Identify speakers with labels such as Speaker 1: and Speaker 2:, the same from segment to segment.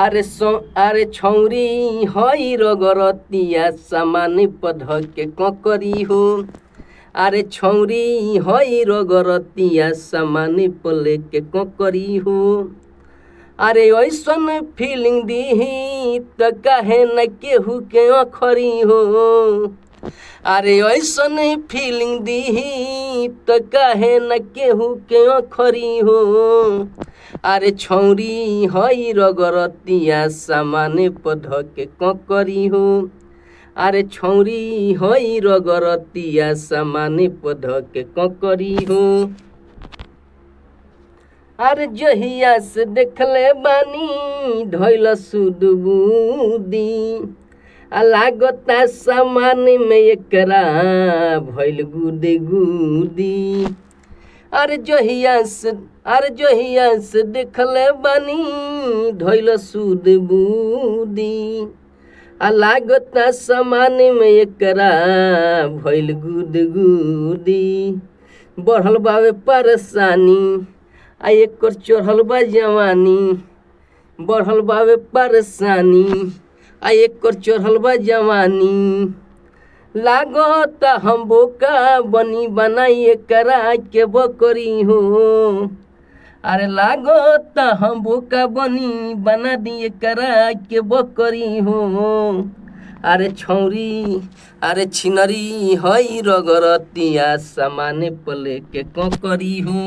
Speaker 1: अरे छौरी हई रगरतिया सामान्य पध के ककरी हो। अरे छौरी हई रगरतिया सामान्य पले के ककरी हो। अरे ऐसन फीलिंग दीही त काहे न केहू के अखरी हो। अरे ऐसन फीलिंग दीही त काहे न केहू के अखरी हो। अरे छौरी हई रगरतिया सामान्य पध के ककरी हो। अरे छौरी हई रगरतिया सामान्य पध के ककरी हो। अरे जहिया से देखले बानी धैल सुदबूदी लागता सामान्य में एकरा भइल गुदी गुदी। अरे जहिया से देखले बानी धैल सुदबूदी लागता सामान्य में एकरा भइल गुदी गुदी। बढ़ल बावे परेशानी एकर चढ़ल बा जवानी। बढ़ल बावे परेशानी एकर चढ़ल बा जवानी। लागत हम बोका बनी बनाई एकरा के बकरी हो। अरे लागत हम बोका बनी बना दी एकरा के बकरी हो। अरे छौरी अरे छिनरी हई रगरतिया सामान्य पले के ककरी हो।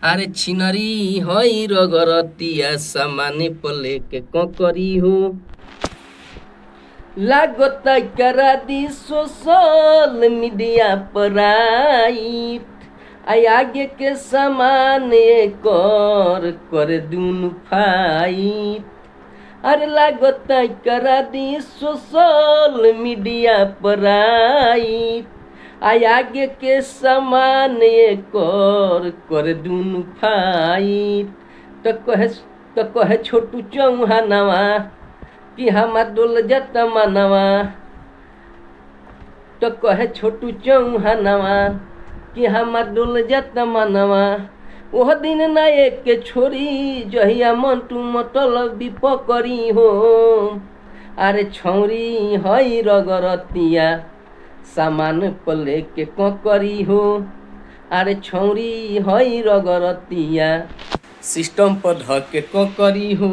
Speaker 1: अरे छिनरी हई रगरतिया सामान्य पले के ककरी हो। लागत करा दी सोशल मीडिया पर आगे के समान कर दून फाइट। अरे लागत करा दी सोशल मीडिया पर आगे के समान कर दून फाइट। तो कहे छोटू चौहानवा कि हमार डोल जत मनवा। तो कहे छोटू चौहानवा कि हमार डोल जत मनवा। ओह दिन ना एक के छोरी जहिया मंटू मतलब पकड़ी हो। अरे छौरी हई रगरतिया सामान पले के ककरी हो। अरे छौरी हई रगरतिया सिस्टम पर ध के ककरी हो।